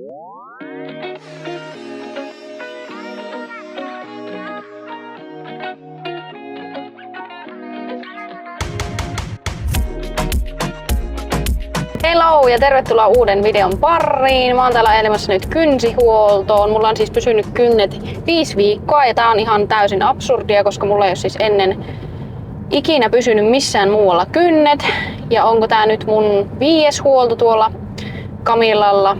Hello ja tervetuloa uuden videon pariin. Mä oon täällä ajelemässä nyt kynsihuoltoon. Mulla on siis pysynyt kynnet 5 viikkoa ja tää on ihan täysin absurdia, koska mulla ei ole siis ennen ikinä pysynyt missään muualla kynnet. Ja onko tää nyt mun 5. huolto tuolla Camillalla,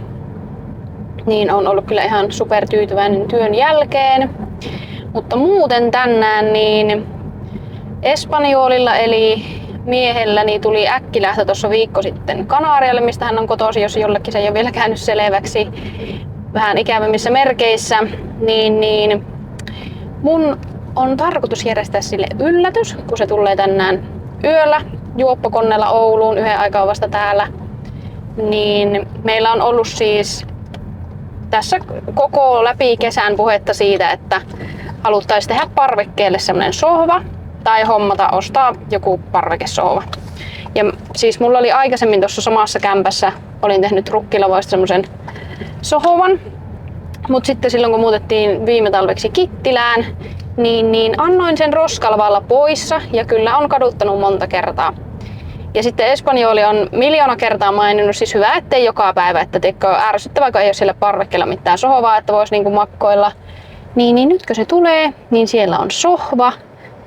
niin on ollut kyllä ihan super tyytyväinen työn jälkeen. Mutta muuten tänään niin Espanjolilla eli miehelläni tuli äkkilähtö tuossa viikko sitten Kanarialle, mistä hän on kotoisin, jos jollekin se ei ole vielä käynyt selväksi vähän ikävämmissä merkeissä, niin mun on tarkoitus järjestää sille yllätys, kun se tulee tänään yöllä juoppokoneella Ouluun, yhden aikaa vasta täällä. Niin meillä on ollut siis tässä koko läpi kesän puhetta siitä, että haluttaisiin tehdä parvekkeelle semmonen sohva tai ostaa joku parvekesohva. Ja siis mulla oli aikaisemmin tuossa samassa kämpässä, olin tehnyt rukkilavoista semmosen sohvan. Mut sitten silloin kun muutettiin viime talveksi Kittilään, niin annoin sen roskalavalla poissa ja kyllä on kaduttanut monta kertaa. Ja sitten Espanjoli on miljoona kertaa maininnut, siis hyvä ettei joka päivä, että ärsyttävää, kun ei ole siellä parvekkeella mitään sohvaa, että vois niinku makkoilla. Niin nytkö se tulee, niin siellä on sohva.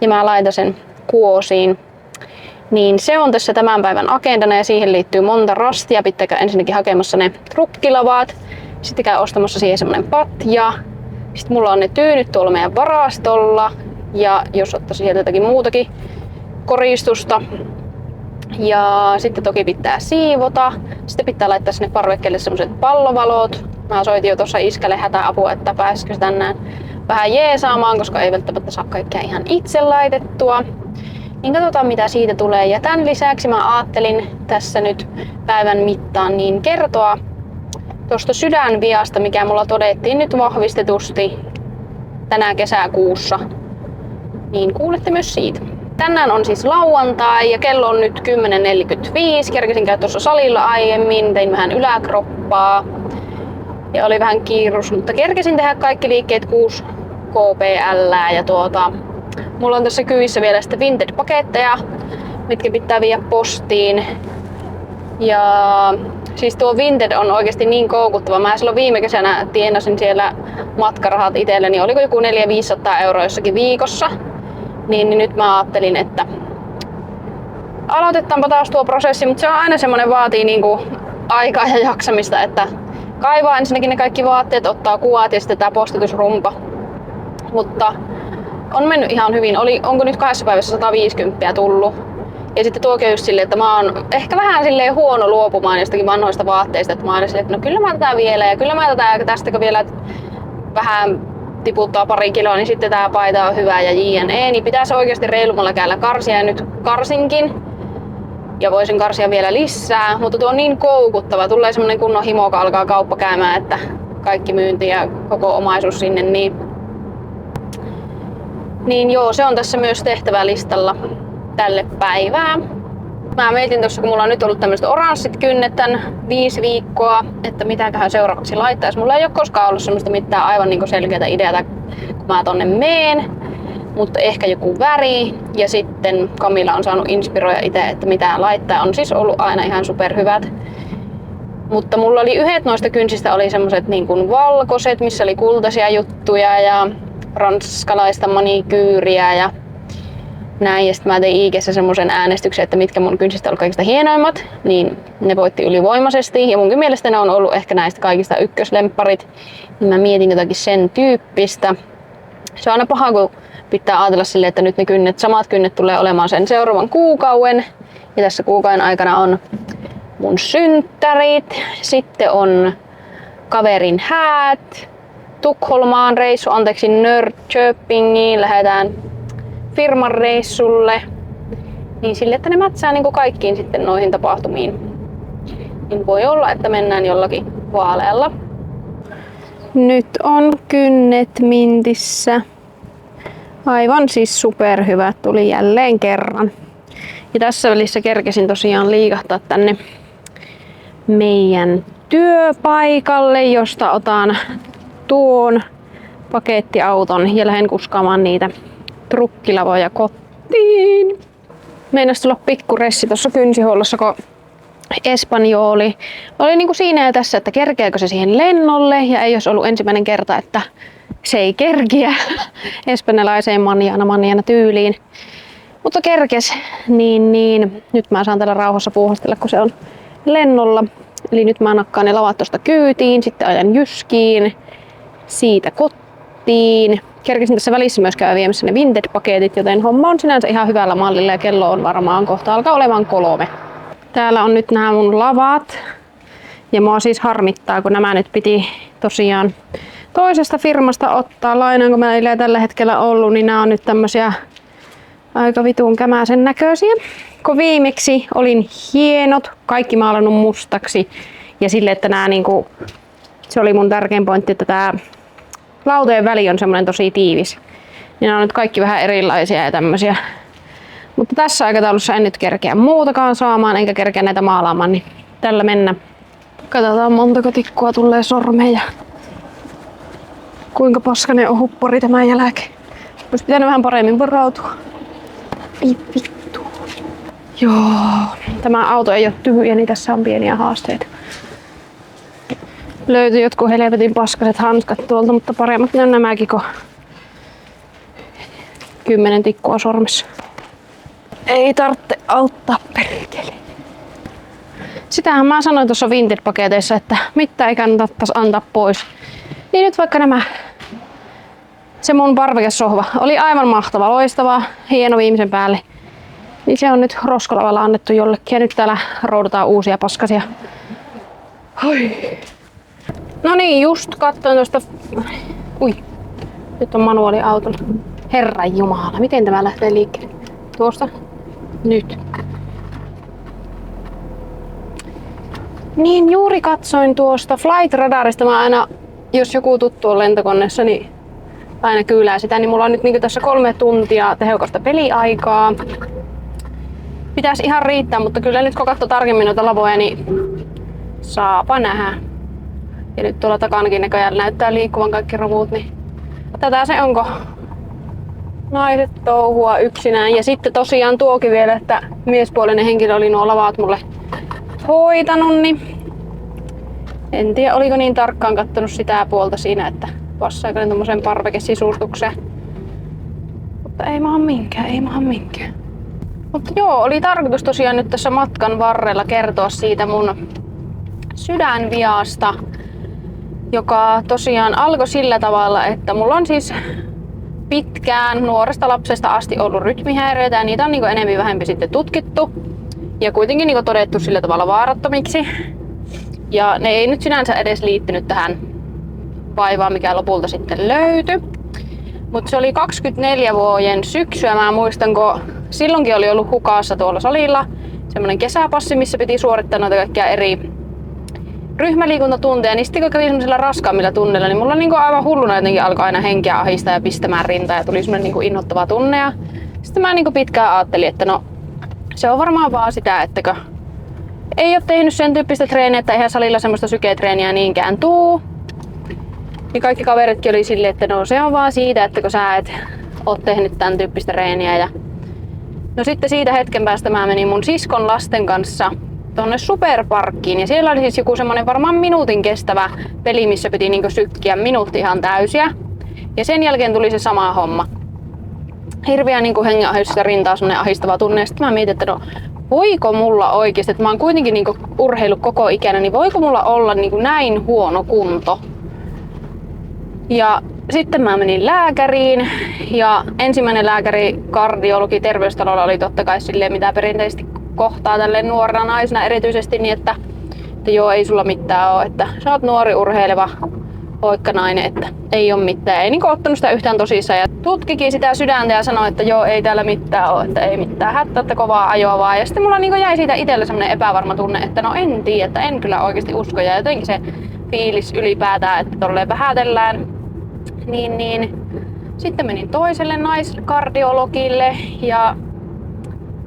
Ja mä laitan sen kuosiin. Niin se on tässä tämän päivän agendana ja siihen liittyy monta rastia. Pitää ensinnäkin hakemassa ne rukkilavaat. Sitten käy ostamassa siihen semmonen patja. Sitten mulla on ne tyynyt tuolla meidän varastolla. Ja jos ottaisi sieltä jotakin muutakin koristusta. Ja sitten toki pitää siivota. Sitten pitää laittaa sinne parvekkeelle semmoset pallovalot. Mä soitin jo tuossa iskälle hätäapua, että pääsisikö tänään vähän jeesaamaan, koska ei välttämättä saa kaikkea ihan itse laitettua. Niin katsotaan mitä siitä tulee. Ja tämän lisäksi mä ajattelin tässä nyt päivän mittaan niin kertoa tuosta sydänviasta, mikä mulla todettiin nyt vahvistetusti tänä kesäkuussa. Niin kuulette myös siitä. Tänään on siis lauantai ja kello on nyt 10.45. Kerkesin käydä tuossa salilla aiemmin, tein vähän yläkroppaa. Ja oli vähän kiirus, mutta kerkesin tehdä kaikki liikkeet 6 kpl ja mulla on tässä kyvissä vielä sitten Vinted-paketteja, mitkä pitää viedä postiin. Ja siis tuo Vinted on oikeasti niin koukuttava. Mä silloin viime kesänä tienasin siellä matkarahat itselleni, oliko joku 400-500 € jossakin viikossa. Niin nyt mä ajattelin, että aloitetaanpa taas tuo prosessi, mutta se on aina semmonen vaatii niinku aikaa ja jaksamista, että kaivaa ensinnäkin ne kaikki vaatteet, ottaa kuvat ja sitten tää postitusrumpa. Mutta on mennyt ihan hyvin. Onko nyt 2 päivässä 150 tullut? Ja sitten tuokin just silleen, että mä oon ehkä vähän silleen huono luopumaan jostakin vanhoista vaatteista. Että mä oon silleen, että no kyllä mä tätä vielä ja kyllä mä tätä ja tästäkö vielä vähän tiputtaa 2 kiloa, niin sitten tää paita on hyvä ja jne. Niin pitäisi oikeasti reilumalla käydä karsia ja nyt karsinkin. Ja voisin karsia vielä lisää, mutta tuo on niin koukuttava. Tulee semmonen kunnon himo, kun alkaa kauppa käymään, että kaikki myynti ja koko omaisuus sinne. Niin joo, se on tässä myös tehtävälistalla tälle päivää. Mä mietin tuossa, kun mulla on nyt ollut tämmöiset oranssit kynnet tän 5 viikkoa, että mitäköhän seuraavaksi laittaisi. Mulla ei ole koskaan ollut semmoista mitään aivan niinku selkeää ideaa, kun mä tonne meen. Mutta ehkä joku väri ja sitten Camilla on saanut inspiroida itse, että mitä laittaa. On siis ollut aina ihan superhyvät. Mutta mulla oli yhdet noista kynsistä oli semmoset niin kuin valkoiset, missä oli kultaisia juttuja ja ranskalaista manikyyriä ja näin. Ja sitten mä tein IG:ssä semmosen äänestyksen, että mitkä mun kynsistä on kaikista hienoimmat. Niin ne voitti ylivoimaisesti ja munkin mielestä ne on ollut ehkä näistä kaikista ykköslempparit. Niin mä mietin jotakin sen tyyppistä. Se on aina paha, kun pitää ajatella silleen, että nyt ne samat kynnet tulee olemaan sen seuraavan kuukauden. Ja tässä kuukauden aikana on mun synttärit, sitten on kaverin häät, Tukholmaan reissu, Norrköpingiin, lähdetään firman reissulle. Niin sille, että ne mätsää niin kuin kaikkiin sitten noihin tapahtumiin. Niin voi olla, että mennään jollakin vaalealla. Nyt on kynnet mintissä. Aivan siis superhyvät tuli jälleen kerran. Ja tässä välissä kerkesin tosiaan liikahtaa tänne meidän työpaikalle, josta otan tuon pakettiauton ja lähden kuskaamaan niitä trukkilavoja kotiin. Meinas tulla pikkuressi tuossa kynsihuollossa, kun Espanjoli oli niinku siinä ja tässä, että kerkeäkö se siihen lennolle, ja ei olisi ollut ensimmäinen kerta, että se ei kerkiä espanjalaiseen manjana tyyliin. Mutta kerkes, niin nyt mä saan täällä rauhassa puuhastella, kun se on lennolla. Eli nyt mä nakkaan ne lavat tosta kyytiin, sitten ajan jyskiin, siitä kotiin. Kerkesin tässä välissä myös käydä viemässä ne Vinted-paketit, joten homma on sinänsä ihan hyvällä mallilla ja kello on varmaan kohta alkaa olemaan 3. Täällä on nyt nämä mun lavat. Ja mua siis harmittaa, kun nämä nyt piti tosiaan toisesta firmasta ottaa lainaan, kun mä ei tällä hetkellä ollut, niin nämä on nyt tämmösiä aika vitun kämäsen näköisiä. Kun viimeksi olin hienot, kaikki maalannut mustaksi ja sille, että nämä niinku, se oli mun tärkein pointti, että tää lautojen väli on semmonen tosi tiivis. Niin nämä on nyt kaikki vähän erilaisia ja tämmösiä. Mutta tässä aikataulussa en nyt kerkeä muutakaan saamaan, enkä kerkeä näitä maalaamaan, niin tällä mennä. Katsotaan montako tikkua tulee sormeen ja kuinka paskanen on huppari tämän jälkeen. Olisi pitänyt vähän paremmin varautua. Ei vittu. Joo, tämä auto ei ole tyhjä, niin tässä on pieniä haasteita. Löytyi jotkut helvetin paskaset hanskat tuolta, mutta paremmat ne on nämäkin kuin 10 tikkua sormessa. Ei tarvitse auttaa perkele. Sitähän mä sanoin tuossa Vinted-paketeissa, että mitään ei kannattaisi antaa pois. Niin nyt vaikka nämä, se mun parvekesohva oli aivan mahtava, loistava, hieno viimeisen päälle. Niin se on nyt roskalavalla annettu jollekin ja nyt täällä roudataan uusia paskasia. Oi. No niin, just katsoin tuosta. Ui, nyt on manuaaliautolla. Herran jumala, miten tämä lähtee liikkeelle? Tuosta. Nyt. Niin juuri katsoin tuosta Flight Radarista. Mä aina, jos joku tuttu on lentokoneessa, niin aina kyylää sitä. Niin mulla on nyt tässä 3 tuntia tehokasta peliaikaa. Pitäisi ihan riittää, mutta kyllä nyt kun katsoo tarkemmin noita lavoja, niin saapa nähdä. Ja nyt tuolla takanakin näköjään näyttää liikkuvan kaikki robot, niin tätä se onko. Naiset touhua yksinään. Ja sitten tosiaan tuokin vielä, että miespuolinen henkilö oli nuo lavat mulle hoitanut, niin en tiedä oliko niin tarkkaan kattonut sitä puolta siinä, että passaako ne tommoseen parvekesisuustukseen. Mutta ei maha minkään. Mutta joo, oli tarkoitus tosiaan nyt tässä matkan varrella kertoa siitä mun sydänviasta, joka tosiaan alkoi sillä tavalla, että mulla on siis pitkään nuoresta lapsesta asti ollut rytmihäiriöitä ja niitä on niin enemmän vähempi sitten tutkittu ja kuitenkin niin todettu sillä tavalla vaarattomiksi. Ja ne ei nyt sinänsä edes liittynyt tähän vaivaan, mikä lopulta sitten löytyi. Mutta se oli 24 vuoden syksyä. Mä muistan, kun silloinkin oli ollut hukassa tuolla salilla semmonen kesäpassi, missä piti suorittaa noita kaikkia eri ryhmäliikuntatunteja, niin sitten kun kävi semmoisilla raskaammilla tunneilla, niin mulla niinku aivan hulluna jotenkin alkoi aina henkeä ahistaa ja pistämään rintaa ja tuli semmoinen niinku innoittava tunne. Ja sitten mä niinku pitkään ajattelin, että no se on varmaan vaan sitä, että ei ole tehnyt sen tyyppistä treeniä, että eihän salilla semmoista syketreeniä niinkään tuu. Niin kaikki kaveritkin oli silleen, että no se on vaan siitä, että kun sä et oo tehnyt tämän tyyppistä treeniä. Ja no sitten siitä hetken päästä mä menin mun siskon lasten kanssa tuonne Superparkkiin ja siellä oli siis joku semmonen varmaan minuutin kestävä peli, missä piti niinku sykkiä minuutti ihan täysiä. Ja sen jälkeen tuli se sama homma. Hirveä niinku hengenahistus ja rintaa semmonen ahistava tunne. Ja sitten mä mietin, että no voiko mulla oikeesti, että mä oon kuitenkin niinku urheillut koko ikänä, niin voiko mulla olla niinku näin huono kunto? Ja sitten mä menin lääkäriin ja ensimmäinen lääkäri, kardiologi terveystalolla oli totta kai silleen, mitä perinteisesti kohtaa tälleen nuorena naisena erityisesti, niin että joo, ei sulla mitään ole, että sä oot nuori urheileva poikkanainen, että ei oo mitään. Ei niinku ottanut sitä yhtään tosissaan ja tutkikin sitä sydäntä ja sanoi, että joo, ei täällä mitään ole, että ei mitään hätää, että kovaa ajoa vaan. Ja sitten mulla niinku jäi siitä itselle semmonen epävarma tunne, että no en tiedä, että en kyllä oikeasti usko ja jotenkin se fiilis ylipäätään, että tolleen vähätellään. Niin. Sitten menin toiselle naiskardiologille ja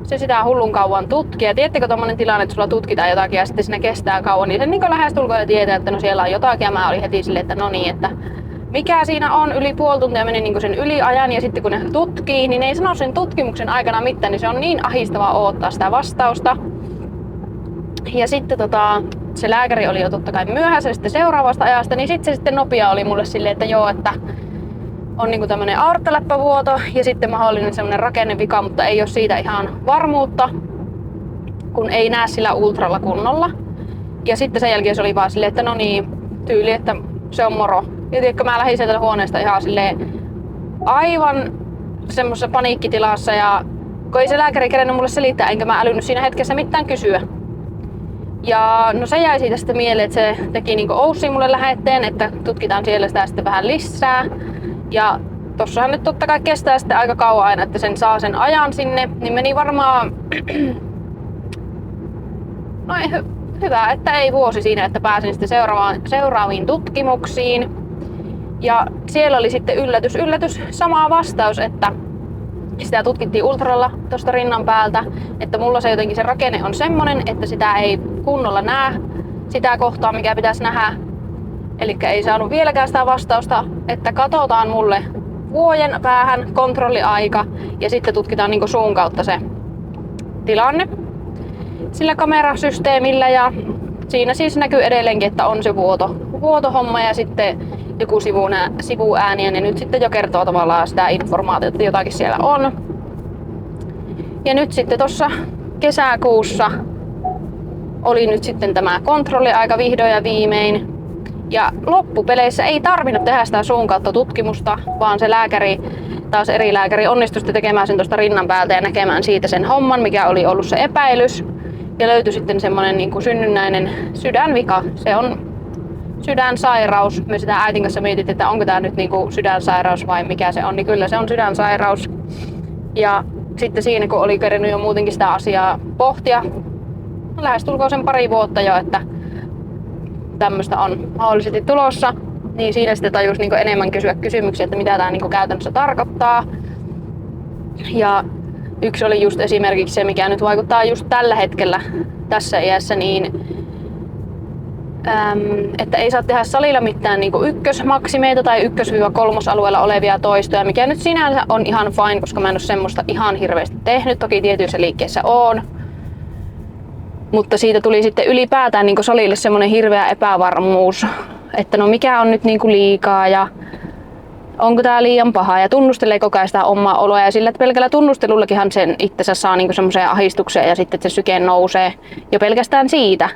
se sitä hullun kauan tutki. Ja tiedättekö tommonen tilanne, että sulla tutkitaan jotakin ja sitten siinä kestää kauan, niin se niin lähestulkoon jo tietää, että no siellä on jotakin. Ja mä olin heti silleen, että no niin, että mikä siinä on, yli puoli tuntia meni niin sen yliajan ja sitten kun ne tutkii, niin ne ei sano sen tutkimuksen aikana mitään, niin se on niin ahistavaa odottaa sitä vastausta. Ja sitten se lääkäri oli jo totta kai myöhässä sitten seuraavasta ajasta, niin sitten se sitten nopea oli mulle silleen, että joo, että on niinku tämmönen aorttaläppävuoto ja sitten mahdollinen semmonen rakennevika, mutta ei ole siitä ihan varmuutta, kun ei näe sillä ultralla kunnolla. Ja sitten sen jälkeen se oli vaan silleen, että no niin, tyyli, että se on moro. Ja tiedätkö, mä lähdin sieltä huoneesta ihan silleen aivan semmoisessa paniikkitilassa ja kun ei se lääkäri kerennyt mulle selittää, enkä mä älynyt siinä hetkessä mitään kysyä. Ja no se jäi siitä sitten mieleen, että se teki niinku Oussiin mulle lähetteen, että tutkitaan siellä sitä sitten vähän lisää. Ja tossahan nyt totta kai kestää sitten aika kauan aina, että sen saa sen ajan sinne, niin meni varmaan no ei, hyvä, että ei vuosi siinä, että pääsin sitten seuraaviin tutkimuksiin. Ja siellä oli sitten yllätys, sama vastaus, että sitä tutkittiin ultralla tuosta rinnan päältä, että mulla se jotenkin se rakenne on semmonen, että sitä ei kunnolla näe sitä kohtaa, mikä pitäisi nähdä. Eli ei saanut vieläkään sitä vastausta, että katsotaan mulle vuoden päähän kontrolliaika ja sitten tutkitaan niinku suun kautta se tilanne sillä kamerasysteemillä ja siinä siis näkyy edelleenkin, että on se vuotohomma ja sitten joku sivuääni ja ne nyt sitten jo kertoo tavallaan sitä informaatiota, että jotakin siellä on. Ja nyt sitten tuossa kesäkuussa oli nyt sitten tämä kontrolliaika vihdoin ja viimein. Ja loppupeleissä ei tarvinnut tehdä sitä suun kautta tutkimusta, vaan se lääkäri, taas eri lääkäri, onnistui tekemään sen tuosta rinnan päältä ja näkemään siitä sen homman, mikä oli ollut se epäilys. Ja löytyi sitten semmonen niin kuin synnynnäinen sydänvika. Se on sydänsairaus. Me sitä äitin kanssa mietittiin, että onko tämä nyt niin kuin sydänsairaus vai mikä se on, niin kyllä se on sydänsairaus. Ja sitten siinä kun oli kerennyt jo muutenkin sitä asiaa pohtia, lähestulkoon sen pari vuotta jo, että tämmöistä on mahdollisesti tulossa, niin siinä sitten tajusi niin enemmän kysyä kysymyksiä, että mitä tämä niin käytännössä tarkoittaa. Ja yksi oli just esimerkiksi se, mikä nyt vaikuttaa just tällä hetkellä tässä iässä, niin että ei saa tehdä salilla mitään niin ykkösmaksimeita tai 1-3 alueella olevia toistoja, mikä nyt sinänsä on ihan fine, koska mä en ole semmoista ihan hirveästi tehnyt. Toki tietyissä liikkeissä on. Mutta siitä tuli sitten ylipäätään niin salille semmoinen hirveä epävarmuus, että no mikä on nyt niin liikaa ja onko tää liian paha ja tunnustelee koko ajan sitä omaa oloa ja sillä pelkällä tunnustelullakinhan sen itsensä saa niin semmoiseen ahdistukseen ja sitten se syke nousee jo pelkästään siitä.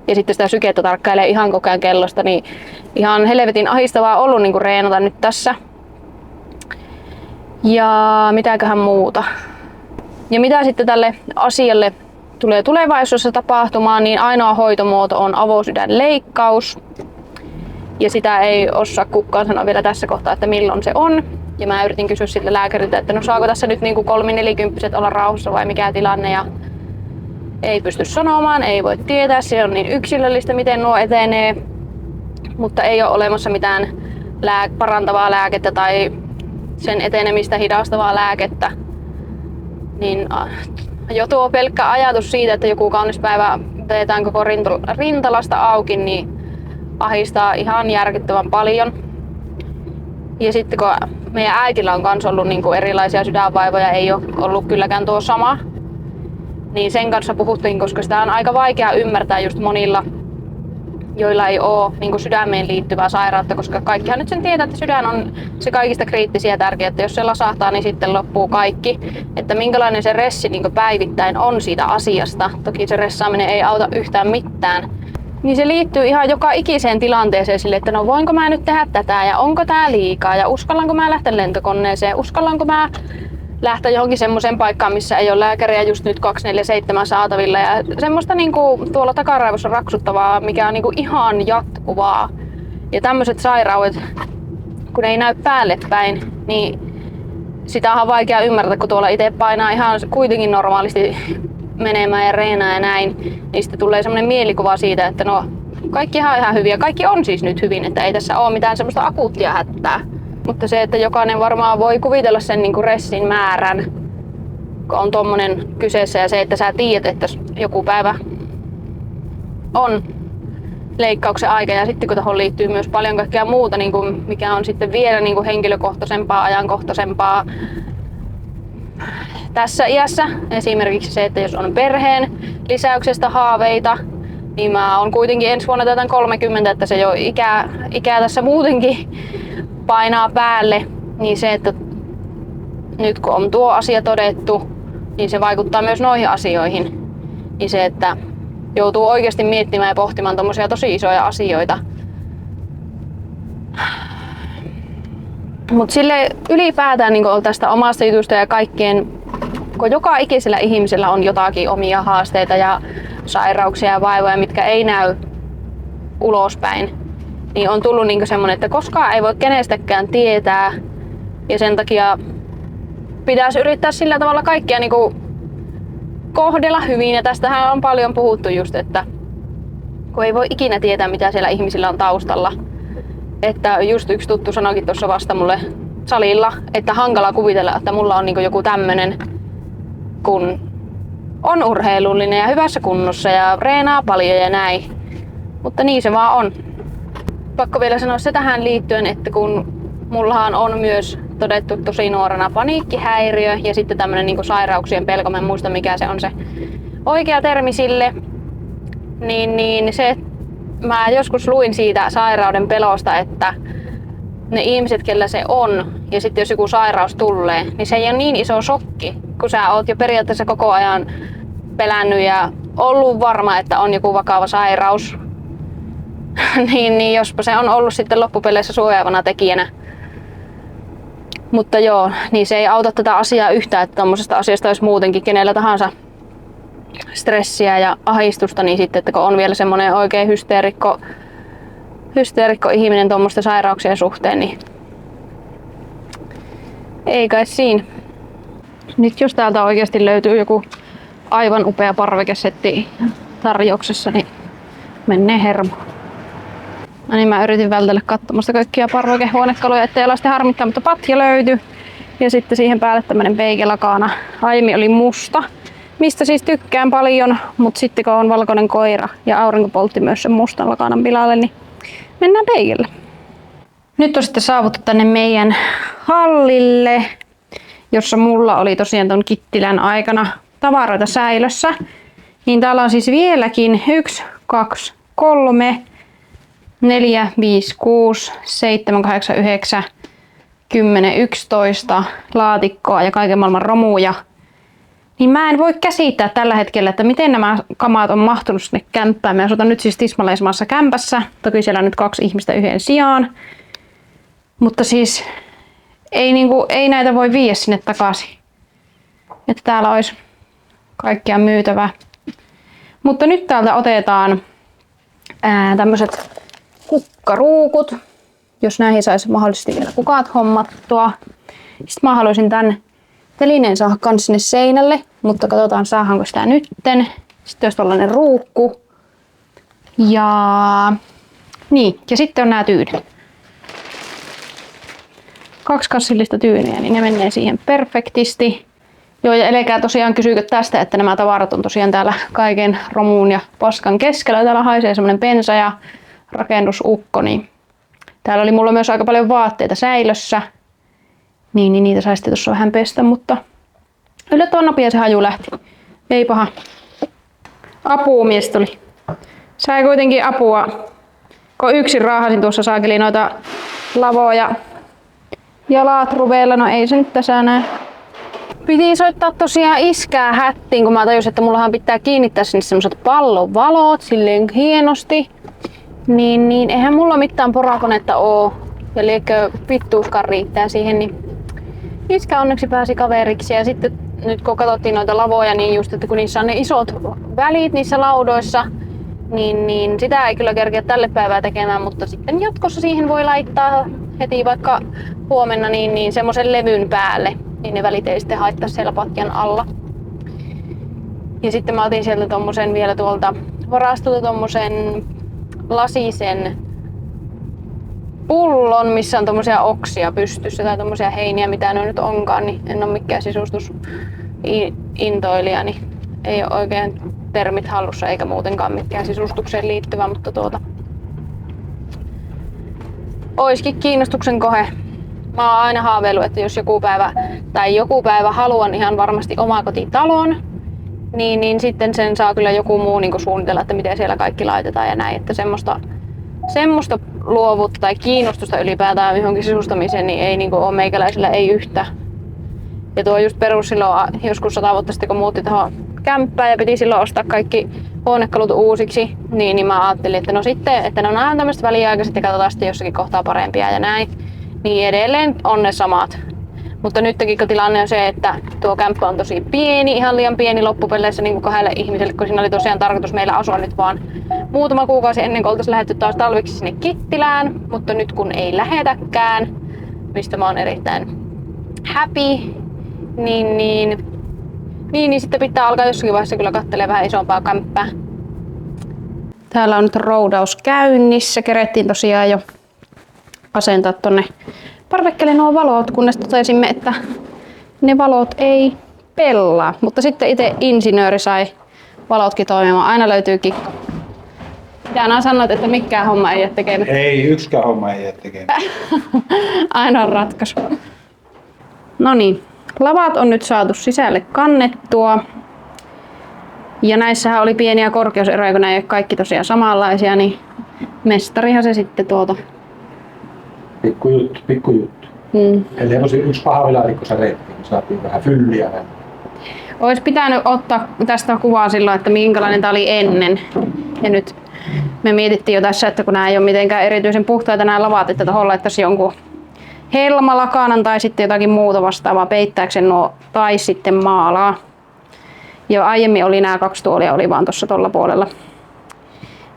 Ja sitten sitä sykettä tarkkailee ihan koko ajan kellosta, niin ihan helvetin ahdistavaa ollut niin reenata nyt tässä. Ja mitäköhän muuta. Ja mitä sitten tälle asialle tulee tulevaisuudessa tapahtumaan, niin ainoa hoitomuoto on avosydänleikkaus. Ja sitä ei osaa kukaan sanoa vielä tässä kohtaa, että milloin se on. Ja mä yritin kysyä siltä lääkäriltä, että no saako tässä nyt niin 3-4-kymppiset olla rauhassa vai mikä tilanne. Ja ei pysty sanomaan, ei voi tietää, se on niin yksilöllistä miten nuo etenee. Mutta ei ole olemassa mitään parantavaa lääkettä tai sen etenemistä hidastavaa lääkettä. Niin jo tuo pelkkä ajatus siitä, että joku kaunis päivä teetään koko rintalasta auki, niin ahdistaa ihan järkyttävän paljon. Ja sitten kun meidän äitillä on myös ollut niin kuin erilaisia sydänvaivoja, ei ole ollut kylläkään tuo sama, niin sen kanssa puhuttiin, koska sitä on aika vaikea ymmärtää just monilla, joilla ei ole niin kuin sydämeen liittyvää sairautta, koska kaikkihan nyt sen tietää, että sydän on se kaikista kriittisiä ja tärkeää, että jos se lasahtaa, niin sitten loppuu kaikki. Että minkälainen se ressi niin kuin päivittäin on siitä asiasta. Toki se ressaaminen ei auta yhtään mitään. Niin se liittyy ihan joka ikiseen tilanteeseen sille, että no voinko mä nyt tehdä tätä ja onko tää liikaa ja uskallanko mä lähteä lentokoneeseen, uskallanko mä lähteä johonkin semmoiseen paikkaan, missä ei ole lääkäriä just nyt 24/7 saatavilla ja semmoista niinku tuolla takaraivossa raksuttavaa, mikä on niinku ihan jatkuvaa. Ja tämmöiset sairaudet, kun ei näy päälle päin, niin sitä on vaikea ymmärtää, kun tuolla itse painaa ihan kuitenkin normaalisti menemään ja reenaa ja näin, niin sitten tulee semmoinen mielikuva siitä, että no kaikkihan on ihan hyviä. Kaikki on siis nyt hyvin, että ei tässä ole mitään semmoista akuuttia hätää. Mutta se, että jokainen varmaan voi kuvitella sen niin kuin ressin määrän, kun on tommonen kyseessä ja se, että sä tiedät, että joku päivä on leikkauksen aika ja sitten kun tuohon liittyy myös paljon kaikkea muuta, niin kuin mikä on sitten vielä niin kuin henkilökohtaisempaa, ajankohtaisempaa tässä iässä. Esimerkiksi se, että jos on perheen lisäyksestä haaveita, niin mä oon kuitenkin ensi vuonna täytän 30, että se jo ikää tässä muutenkin painaa päälle. Niin se, että nyt kun on tuo asia todettu, niin se vaikuttaa myös noihin asioihin. Niin se, että joutuu oikeasti miettimään ja pohtimaan tommosia tosi isoja asioita. Mut sille ylipäätään niin tästä omasta jutusta ja kaikkien, kun joka ikisellä ihmisellä on jotakin omia haasteita ja sairauksia ja vaivoja, mitkä ei näy ulospäin, niin on tullut niin semmonen, että koskaan ei voi kenestäkään tietää ja sen takia pitäisi yrittää sillä tavalla kaikkia niin kohdella hyvin ja tästähän on paljon puhuttu just, että kun ei voi ikinä tietää mitä siellä ihmisillä on taustalla. Että just yksi tuttu sanoikin tuossa vasta mulle salilla, että hankala kuvitella, että mulla on niin joku tämmönen, kun on urheilullinen ja hyvässä kunnossa ja treenaa paljon ja näin. Mutta niin se vaan on. Pakko vielä sanoa se tähän liittyen, että kun mullahan on myös todettu tosi nuorena paniikkihäiriö ja sitten tämmönen niin sairauksien pelko, mä en muista mikä se on se oikea termi sille, niin se, mä joskus luin siitä sairauden pelosta, että ne ihmiset, kellä se on, ja sitten jos joku sairaus tulee, niin se ei ole niin iso shokki, kun sä oot jo periaatteessa koko ajan pelännyt ja ollut varma, että on joku vakava sairaus. niin jospa se on ollut sitten loppupeleissä suojaavana tekijänä. Mutta joo, niin se ei auta tätä asiaa yhtään, että tommosesta asiasta olisi muutenkin kenellä tahansa stressiä ja ahdistusta, niin sitten, että kun on vielä semmoinen oikein hysteerikko ihminen tuommoisten sairauksien suhteen, niin ei kai siinä. Nyt jos täältä oikeasti löytyy joku aivan upea parvekesetti tarjouksessa, niin menee hermo. No niin, mä yritin vältellä katsomasta kaikkia parvekehuonekaluja, ettei ala sitten harmittaa, mutta patja löytyi. Ja sitten siihen päälle tämmönen peikelakaana. Aiemmin oli musta, mistä siis tykkään paljon, mutta sitten kun on valkoinen koira ja aurinko poltti myös sen mustan lakaanan pilalle, niin mennään peikelle. Nyt on sitten saavuttu tänne meidän hallille, jossa mulla oli tosiaan ton Kittilän aikana tavaroita säilössä. Niin täällä on siis vieläkin 1, 2, 3, 4, 5, 6, 7, 8, 9, 10, 11 laatikkoa ja kaiken maailman romuja. Niin mä en voi käsittää tällä hetkellä, että miten nämä kamat on mahtunut sinne kämppään. Me asutaan nyt siis tismalleen samassa kämpässä. Toki siellä on nyt 2 ihmistä yhden sijaan. Mutta siis ei näitä voi viedä sinne takaisin. Että täällä olisi kaikkia myytävää. Mutta nyt täältä otetaan tämmöiset kukkaruukut, jos näihin saisi mahdollisesti vielä kukat hommattua. Sitten mä haluaisin tän telineen saada kans sinne seinälle, mutta katsotaan saadaanko sitä nytten. Sitten olisi tollanen ruukku. Ja sitten on nämä tyynyt. 2 kassillista tyynyjä, niin ne menee siihen perfektisti. Joo, ja älkää tosiaan kysykö tästä, että nämä tavarat on tosiaan täällä kaiken romuun ja paskan keskellä. Täällä haisee semmonen bensa ja rakennusukko, niin täällä oli mulla myös aika paljon vaatteita säilössä. Niin niitä sai sitten tuossa vähän pestä, mutta yllättävän nopea se haju lähti. Ei paha. Apuumies tuli. Sai kuitenkin apua, kun yksin raahasin tuossa saakeli noita lavoja. Jalat ruveilla, no ei se nyt tässä näe. Piti soittaa tosiaan iskää hättiin, kun mä tajusin, että mullahan pitää kiinnittää sinne semmoset pallonvalot silleen hienosti. Niin eihän mulla mitään porakonetta oo. Ja liekö vittuuskaan riittää siihen, niin iskä onneksi pääsi kaveriksi. Ja sitten nyt kun katsottiin noita lavoja, niin just, että kun niissä on ne isot välit niissä laudoissa, niin sitä ei kyllä kerkeä tälle päivää tekemään, mutta sitten jatkossa siihen voi laittaa heti vaikka huomenna niin semmoisen levyn päälle, niin ne välit ei sitten haittaa siellä patjan alla. Ja sitten mä otin sieltä tommosen vielä tuolta varastolta tommosen lasisen pullon, missä on tommosia oksia pystyssä tai tommosia heiniä, mitä ne nyt onkaan, niin en oo mikään sisustus intoilija, niin ei ole oikein termit hallussa eikä muutenkaan mitkään sisustukseen liittyvä, mutta oiskin kiinnostuksen kohe. Mä oon aina haaveillut, että jos joku päivä haluan ihan varmasti omakotitalon, niin sitten sen saa kyllä joku muu niin suunnitella, että miten siellä kaikki laitetaan ja näin. Että semmoista luovuutta tai kiinnostusta ylipäätään johonkin sisustamiseen niin ei ole meikäläisillä ei yhtä. Ja tuo just perus silloin joskus 100 vuotta sitten, kun muutti tuohon kämppään ja piti silloin ostaa kaikki huonekalut uusiksi, niin mä ajattelin, että no sitten, että nämä on tämmöiset väliaikaiset ja katsotaan sitten jossakin kohtaa parempia ja näin. Niin edelleen on ne samat. Mutta nytkin kun tilanne on se, että tuo kämppä on tosi pieni, ihan liian pieni loppupeleissä niin kuin 2 ihmiselle, kun siinä oli tosiaan tarkoitus meillä asua nyt vaan muutama kuukausi ennen kuin oltaisiin lähdetty taas talviksi sinne Kittilään. Mutta nyt kun ei lähetäkään, mistä mä oon erittäin happy, niin sitten pitää alkaa jossakin vaiheessa kyllä katselemaan vähän isompaa kämppää. Täällä on nyt roudaus käynnissä. Kerettiin tosiaan jo asentaa tonne parvekkeelle nuo valot, kunnes totesimme, että ne valot ei pelaa. Mutta sitten itse insinööri sai valotkin toimimaan. Aina löytyy kikka. Mitä sanoit, että mikään homma ei jää tekemättä? Ei, yksikään homma ei jää tekemättä. Ainoa ratkaisu. No niin, lavat on nyt saatu sisälle kannettua. Ja näissähän oli pieniä korkeuseroja, kun nämä ei ole kaikki tosiaan samanlaisia, niin mestarihan se sitten Pikkujuttu. Eli yksi paha vilaatikko se reitti, niin saatiin vähän fylliä. Olisi pitänyt ottaa tästä kuvaa silloin, että minkälainen tää oli ennen. Ja nyt me mietittiin jo tässä, että kun nämä ei ole mitenkään erityisen puhtaita nämä lavat, että tuohon laittaisi jonkun helmalakanan tai sitten jotakin muuta vastaavaa peittääkseen nuo tai sitten maalaa. Ja aiemmin oli nämä 2 tuolia oli vaan tuossa tuolla puolella.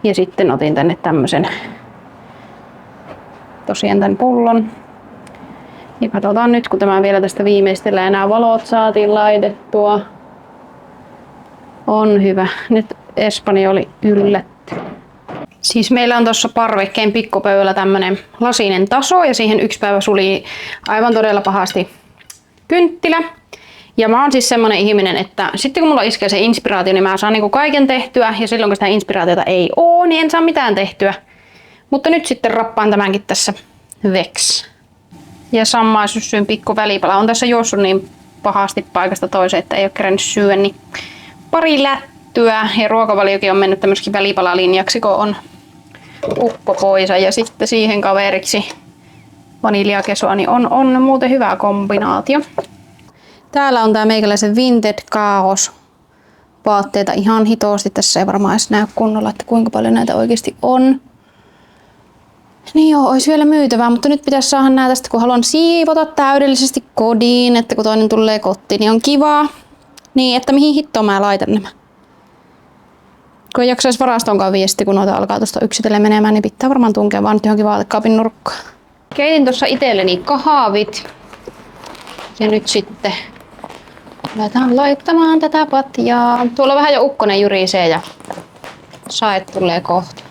Ja sitten otin tänne tämmösen tosiaan tän pullon. Ja katsotaan nyt, kun tämä vielä tästä viimeistellään ja nämä valot saatiin laitettua. On hyvä. Nyt Espanja oli yllätty. Siis meillä on tuossa parvekkeen pikkupöydällä tämmönen lasinen taso ja siihen yksi päivä suli aivan todella pahasti kynttilä. Ja mä oon siis semmonen ihminen, että sitten kun mulla iskee se inspiraatio, niin mä saan niinku kaiken tehtyä ja silloin kun sitä inspiraatiota ei oo, niin en saa mitään tehtyä. Mutta nyt sitten rappaan tämänkin tässä veksi. Ja sammaisyssyyn pikku välipala on tässä juossut niin pahasti paikasta toiseen, että ei ole kerännyt syödä, niin pari lättyä ja ruokavaliokin on mennyt tämmöisikin välipalalinjaksi, kun on ukkopoisa ja sitten siihen kaveriksi vaniljakesua, niin on muuten hyvä kombinaatio. Täällä on tää meikäläisen Vinted Chaos vaatteita ihan hitosti. Tässä ei varmaan edes näy kunnolla, että kuinka paljon näitä oikeasti on. Niin joo, olisi vielä myytävää, mutta nyt pitäisi saada nää tästä, kun haluan siivota täydellisesti kodiin, että kun toinen tulee kotiin, niin on kivaa. Niin, että mihin hittoon mä laitan nämä. Kun ei jaksaisi varastonkaan viesti, kun noita alkaa tuosta yksitellen menemään, niin pitää varmaan tunkea vaan nyt johonkin vaatekaapin nurkkaan. Keitin tuossa itselleni kahvit. Ja nyt sitten aletaan laittamaan tätä patjaa. Tuolla vähän jo ukkonen jyrisee ja saet tulee kohta.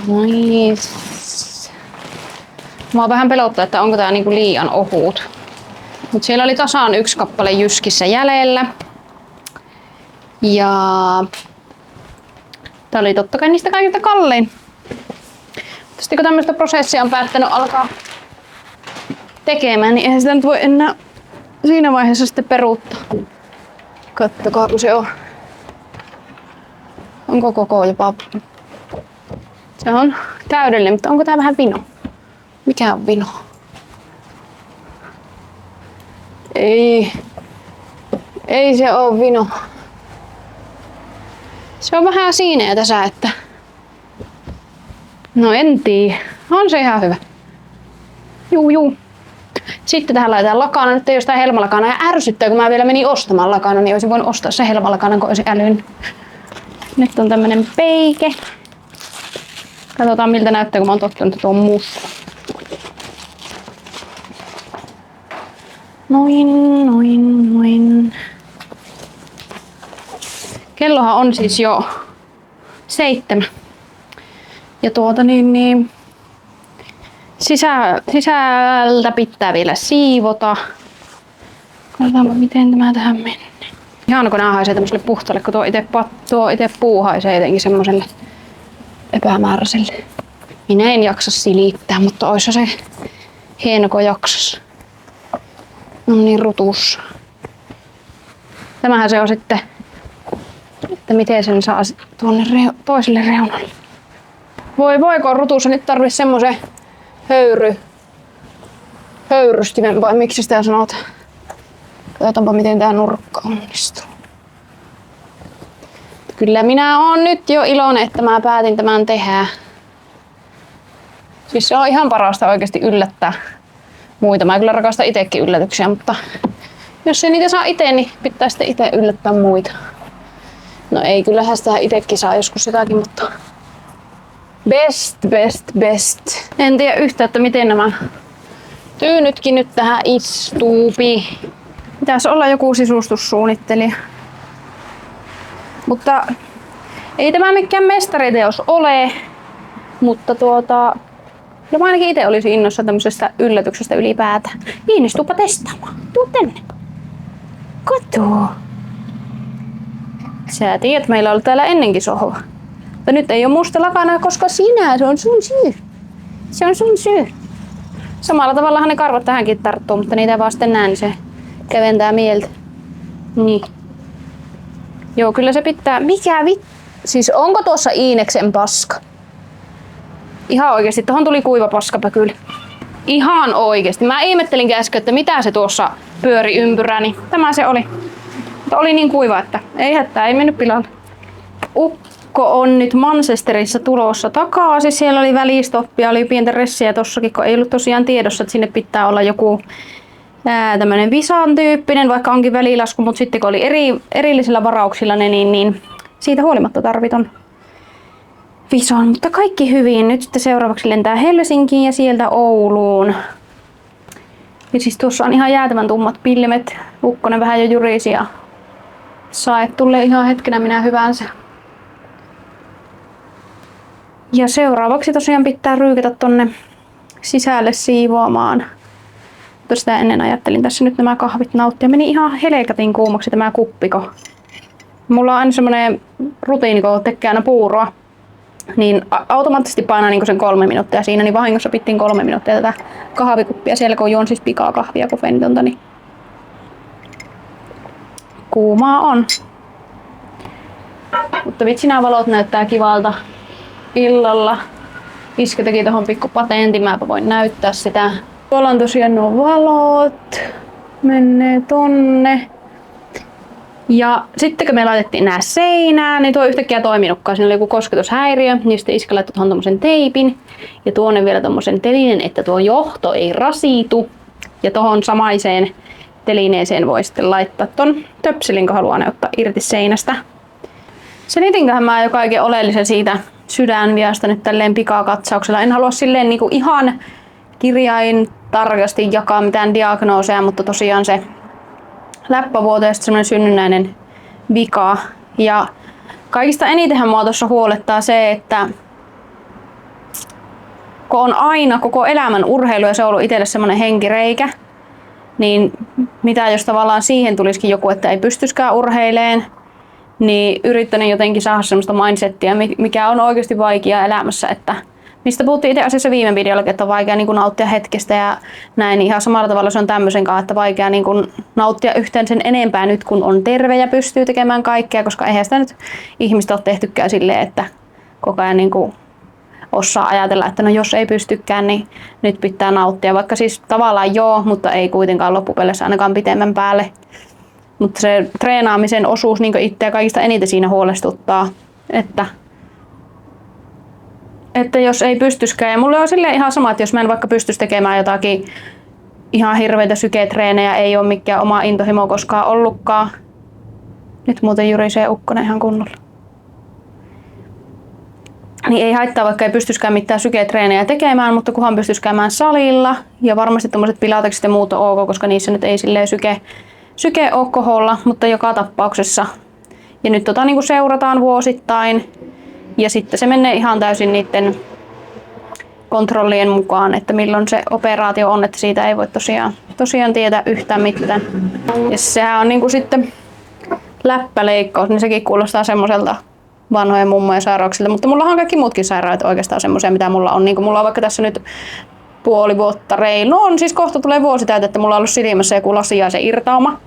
Nice. Mua vähän pelottaa, että onko tää niinku liian ohut. Mut siellä oli tasan 1 kappale jyskissä jäljellä. Ja tää oli totta kai niistä kaikista kallein. Sitten kun tämmöistä prosessia on päättänyt alkaa tekemään, niin eihän sitä nyt voi enää siinä vaiheessa sitten peruuttaa. Kattokaa kun se on. Onko koko jopa? Se on täydellinen, mutta onko tää vähän vino? Mikä on vino? Ei se oo vino. Se on vähän siinä tässä, että no en tiedä. On se ihan hyvä. Juu. Sitten tähän laitetaan lakana. Nyt ei ole sitä helmalakana. Ja ärsyttää, kun mä vielä menin ostamaan lakana, niin olisin voinut ostaa se helmalakana, kun olisin älynyt. Nyt on tämmönen peike. Katsotaan miltä näyttää, kun mä oon tottunut, että tuo on musta. Noin. Kellohan on siis jo 7. Ja sisältä pitää vielä siivota. Katsotaanpa miten tämä tähän menee. Ihana kun nää haisee tämmöiselle puhtaalle, kun tuo ite puu haisee jotenkin semmoselle epämääräiselle. Minä en jaksa silittää, mutta oissa se hieno kun jaksas. No niin rutus. Tämähän se on sitten, että miten sen saa tuonne toiselle reunalle. Voi kun rutussa nyt tarvitsisi semmosen höyrystimen, vai miksi sitä sanot? Katsotaanpa miten tää nurkka onnistuu. Kyllä minä oon nyt jo iloinen, että mä päätin tämän tehdä. Siis se on ihan parasta oikeesti yllättää muita. Mä kyllä rakastan itekin yllätyksiä, mutta jos ei niitä saa ite, niin pitää sitten ite yllättää muita. No ei, kyllähän sitä itekin saa joskus jotakin, mutta best. En tiedä yhtään, että miten nämä tyynytkin nyt tähän istuupi. Pitäisi olla joku sisustussuunnittelija. Mutta ei tämä mikään mestariteos ole, mutta ja mä ainakin itse olisin innossa tämmöisestä yllätyksestä ylipäätään. Iines, tuupa testaamaan. Tuu tänne. Kato. Sä tiedät, meillä on ollut täällä ennenkin sohva. Mutta nyt ei ole musta lakana, koska se on sun syy. Se on sun syy. Samalla tavallahan ne karvat tähänkin tarttuu, mutta niitä vaan sitten näen, niin se keventää mieltä. Niin. Joo, kyllä se pitää. Siis onko tuossa Iineksen paska? Ihan oikeesti, tohon tuli kuiva paskapökyli. Ihan oikeesti. Mä ihmettelinkin äsken, että mitä se tuossa pyöri ympyrää, niin tämä se oli. Mutta oli niin kuiva, että ei hätää, ei mennyt pilalle. Ukko on nyt Manchesterissa tulossa takaisin. Siellä oli välistoppia, oli pientä ressiä tossakin, kun ei ollut tosiaan tiedossa, että sinne pitää olla joku tämmönen Visan tyyppinen, vaikka onkin välilasku, mutta sitten kun oli erillisillä varauksilla ne, niin siitä huolimatta tarviton Visan. Mutta kaikki hyvin. Nyt sitten seuraavaksi lentää Helsinkiin ja sieltä Ouluun. Ja siis tuossa on ihan jäätävän tummat pilvet. Ukkonen vähän jo jurisi ja saet tulee ihan hetkenä minä hyvänsä. Ja seuraavaksi tosiaan pitää ryykätä tonne sisälle siivoamaan. Mutta sitä ennen ajattelin tässä nyt nämä kahvit nauttia. Meni ihan helekatin kuumaksi tämä kuppiko. Mulla on aina semmonen rutiini, kun tekee aina puuroa. Niin automaattisesti painaa niin sen 3 minuuttia siinä, niin vahingossa pittiin 3 minuuttia tätä kahvikuppia siellä, kun juon siis pikaa kahvia kofeiinitonta, niin kuumaa on. Mutta vitsi, nämä valot näyttää kivalta illalla. Iske teki tohon pikku patentin, mäpä voin näyttää sitä. Tuolla on tosiaan nuo valot, menee tonne. Ja sitten kun me laitettiin nää seinään, niin tuo yhtäkkiä toiminutkaan. Siinä oli joku kosketushäiriö, niin sitten iskä laittoi tuohon tommosen teipin. Ja tuonne vielä tommosen telinen, että tuo johto ei rasitu. Ja tohon samaiseen telineeseen voi sitten laittaa ton töpselin, kun haluaa ne ottaa irti seinästä. Selitinköhän mä jo kaiken oleellisen siitä sydänviasta nyt tälleen pikakatsauksella. En halua silleen niinku ihan kirjain tarkasti jakaa mitään diagnooseja, mutta tosiaan se läppävuoto ja sitten semmoinen synnynnäinen vika. Ja kaikista enitenhän mua tuossa huolettaa se, että kun on aina koko elämän urheilu ja se on ollut itselle semmoinen henkireikä, niin mitä jos tavallaan siihen tulisikin joku, että ei pystyskään urheileen, niin yrittänyt jotenkin saada semmoista mindsettiä, mikä on oikeasti vaikeaa elämässä, että mistä puhuttiin itse asiassa viime videollakin, että on vaikea niin kuin nauttia hetkestä ja näin. Ihan samalla tavalla se on tämmöisen kanssa, että vaikea niin kuin nauttia yhtään sen enempää nyt, kun on terve ja pystyy tekemään kaikkea, koska eihän sitä nyt ihmistä ole tehtykään silleen, että koko ajan niin kuin osaa ajatella, että no jos ei pystykään, niin nyt pitää nauttia. Vaikka siis tavallaan joo, mutta ei kuitenkaan loppupeleissä ainakaan pitemmän päälle. Mutta se treenaamisen osuus niin itseä kaikista eniten siinä huolestuttaa, että jos ei pystyskään. Ja mulle on silleen ihan sama, että jos mä en vaikka pystyisi tekemään jotakin ihan hirveitä syketreenejä, ei ole mikään oma intohimo koskaan ollutkaan. Nyt muuten jurisee ukkonen ihan kunnolla. Niin ei haittaa, vaikka ei pystyskään mitään syketreenejä tekemään, mutta kunhan pystyisi käymään salilla. Ja varmasti tommoset pilatekset ja muut on ok, koska niissä nyt ei silleen syke ole koholla, mutta joka tapauksessa. Ja nyt niin kuin seurataan vuosittain. Ja sitten se menee ihan täysin niiden kontrollien mukaan, että milloin se operaatio on, että siitä ei voi tosiaan tietää yhtään mitään. Ja sehän on niinku sitten läppäleikkaus, niin sekin kuulostaa semmoiselta vanhojen mummojen sairauksilta, mutta mulla on kaikki muutkin sairaudet oikeastaan semmoisia, mitä mulla on. Niin kuin mulla on vaikka tässä nyt puoli vuotta reilu, on siis kohta tulee vuosi täytä, että mulla on ollut silmässä joku lasiaisen irtauma.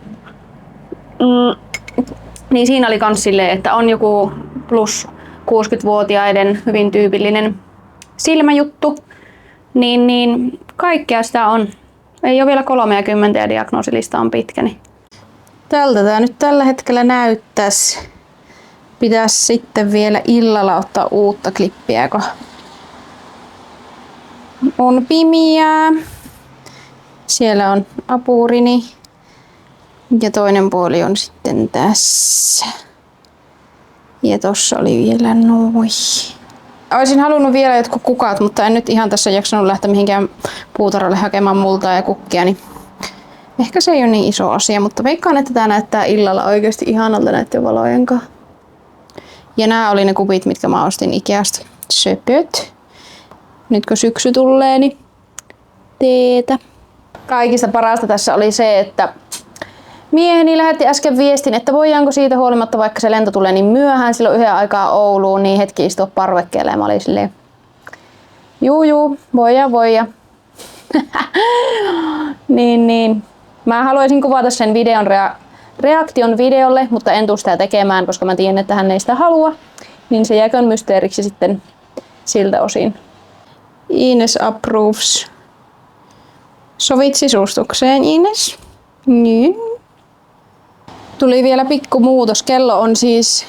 Niin siinä oli kans silleen, että on joku plus 60-vuotiaiden hyvin tyypillinen silmäjuttu. Niin kaikkea sitä on. Ei ole vielä 30 ja diagnoosilista on pitkä. Niin. Tältä tää nyt tällä hetkellä näyttäisi. Pitäisi sitten vielä illalla ottaa uutta klippiä, kun on pimiää. Siellä on apurini ja toinen puoli on sitten tässä. Ja tossa oli vielä noi. Olisin halunnut vielä jotkut kukat, mutta en nyt ihan tässä jaksanut lähteä mihinkään puutarhalle hakemaan multaa ja kukkia. Niin ehkä se ei ole niin iso asia, mutta veikkaan, että tää näyttää illalla oikeasti ihanalta näiden valojen kanssa. Ja nämä oli ne kupit, mitkä mä ostin Ikeasta. Söpöt. Nyt kun syksy tulee, niin teetä. Kaikista parasta tässä oli se, että mieheni lähetti äsken viestin, että voidaanko siitä huolimatta, vaikka se lento tulee niin myöhään silloin yhden aikaa Ouluun, niin hetki istua parvekkeelle. Ja mä olin silleen, juu, voida. niin. Mä haluaisin kuvata sen videon reaktion videolle, mutta en tule sitä tekemään, koska mä tiedän, että hän ei sitä halua. Niin se jääköön mysteeriksi sitten siltä osin. Ines approves. Sovit sisustukseen, Ines? Niin. Tuli vielä pikku muutos. Kello on siis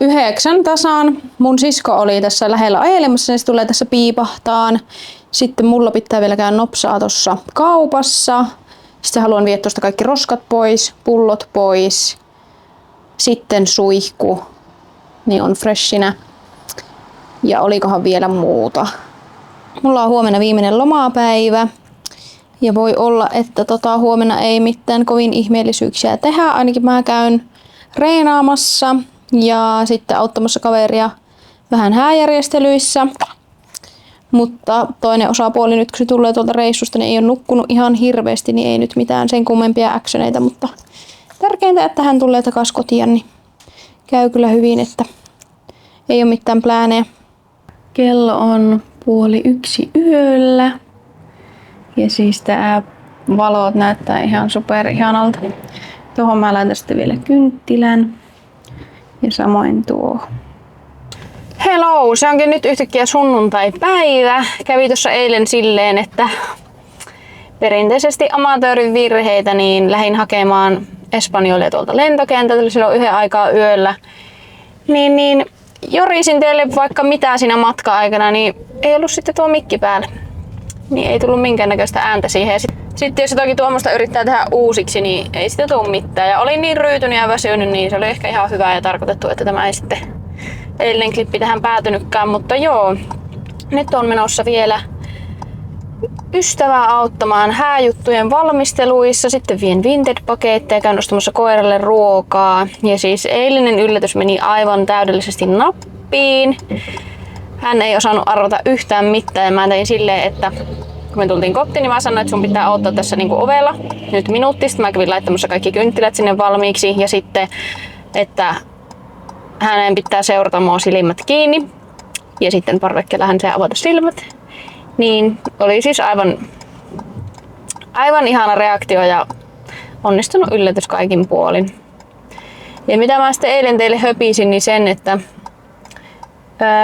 9 tasan. Mun sisko oli tässä lähellä ajelemassa, niin se tulee tässä piipahtaan. Sitten mulla pitää vielä käydä nopsaa tossa kaupassa. Sitten haluan viedä tuosta kaikki roskat pois, pullot pois. Sitten suihku, niin on freshinä. Ja olikohan vielä muuta. Mulla on huomenna viimeinen lomapäivä. Ja voi olla, että huomenna ei mitään kovin ihmeellisyyksiä tehdä. Ainakin mä käyn reenaamassa ja sitten auttamassa kaveria vähän hääjärjestelyissä. Mutta toinen osapuoli nyt kun se tulee tuolta reissusta, niin ei ole nukkunut ihan hirveästi, niin ei nyt mitään sen kummempia actioneita, mutta tärkeintä, että hän tulee takas kotiin, niin käy kyllä hyvin, että ei ole mitään pläänejä. Kello on 12:30 yöllä ja siis tää valot näyttää ihan super ihanalta. Tuohon mä laitan sitten vielä kynttilän ja samoin tuo. Hello! Se onkin nyt yhtäkkiä sunnuntai-päivä. Kävi tuossa eilen silleen, että perinteisesti amatöörin virheitä niin lähdin hakemaan Espanjolia tuolta lentokentältä silloin yhden aikaa yöllä. Niin jorisin teille vaikka mitä siinä matka-aikana, niin ei ollut sitten tuo mikki päällä. Niin ei tullut minkäännäköistä ääntä siihen. Sitten jos toki tuommoista yrittää tehdä uusiksi, niin ei sitä tule mitään. Ja olin niin ryytynyt ja väsynyt, niin se oli ehkä ihan hyvä ja tarkoitettu, että tämä ei sitten eilinen klippi tähän päätynytkään, mutta joo, nyt on menossa vielä ystävää auttamaan hääjuttujen valmisteluissa, sitten vien Vinted-paketteja, käyn ostamassa koiralle ruokaa ja siis eilinen yllätys meni aivan täydellisesti nappiin. Hän ei osannut arvata yhtään mitään ja mä tein silleen, että kun me tultiin kotiin, niin mä sanoin, että sun pitää auttaa tässä niinku ovella nyt minuutti. Sitten mä kävin laittamassa kaikki kynttilät sinne valmiiksi ja sitten, että hänen pitää seurata mua silmät kiinni ja sitten parvekkeella hän saa avata silmät. Niin oli siis aivan ihana reaktio ja onnistunut yllätys kaikin puolin. Ja mitä mä sitten eilen teille höpisin, niin sen, että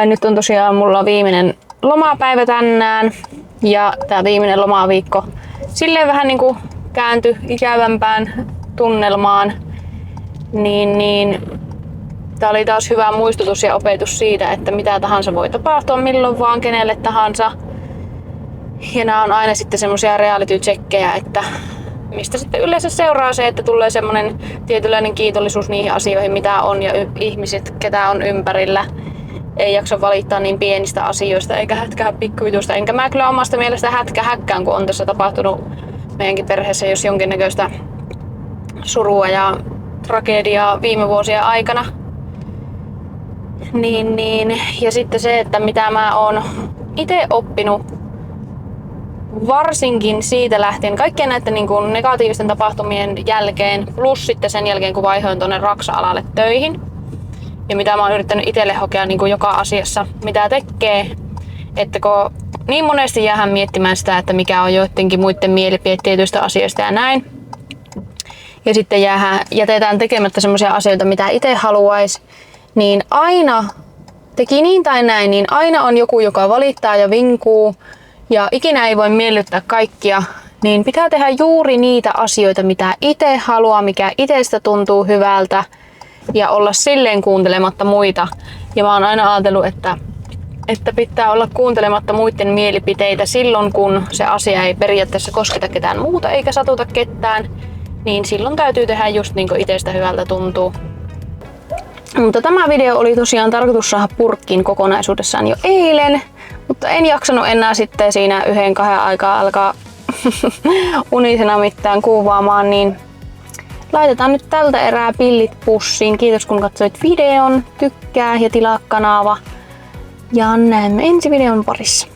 nyt on tosiaan mulla viimeinen lomapäivä tänään ja tää viimeinen lomaviikko silleen vähän niinku kääntyi ikävämpään tunnelmaan. Niin tää oli taas hyvä muistutus ja opetus siitä, että mitä tahansa voi tapahtua milloin vaan kenelle tahansa. Ja nämä on aina sitten semmosia reality-checkejä, että mistä sitten yleensä seuraa se, että tulee semmonen tietynlainen kiitollisuus niihin asioihin, mitä on ja ihmiset, ketä on ympärillä. Ei jaksa valittaa niin pienistä asioista eikä hätkähä pikkujutusta. Enkä mä kyllä omasta mielestä hätkään, kun on tässä tapahtunut meidänkin perheessä jos jonkinnäköistä surua ja tragediaa viime vuosien aikana. Ja sitten se, että mitä mä oon itse oppinut varsinkin siitä lähtien kaikkien näiden niin kuin negatiivisten tapahtumien jälkeen, plus sitten sen jälkeen kun vaihoin tuonne Raksa-alalle töihin. Ja mitä mä oon yrittänyt itselle hokea niin kuin joka asiassa, mitä tekee. Että kun niin monesti jäähän miettimään sitä, että mikä on joidenkin muiden mielipide tietyistä asioista ja näin. Ja sitten jätetään tekemättä semmoisia asioita, mitä itse haluaisi. Niin aina, teki niin tai näin, niin aina on joku, joka valittaa ja vinkuu. Ja ikinä ei voi miellyttää kaikkia. Niin pitää tehdä juuri niitä asioita, mitä itse haluaa, mikä itsestä tuntuu hyvältä. Ja olla silleen kuuntelematta muita. Ja mä oon aina ajatellut, että pitää olla kuuntelematta muiden mielipiteitä silloin, kun se asia ei periaatteessa kosketa ketään muuta eikä satuta ketään. Niin silloin täytyy tehdä just niin kuin itsestä hyvältä tuntuu. Mutta tämä video oli tosiaan tarkoitus saada purkkiin kokonaisuudessaan jo eilen. Mutta en jaksanut enää sitten siinä 1-2 aikaa alkaa unisena mitään kuvaamaan, niin laitetaan nyt tältä erää pillit pussiin. Kiitos kun katsoit videon, tykkää ja tilaa kanava. Ja näemme ensi videon parissa.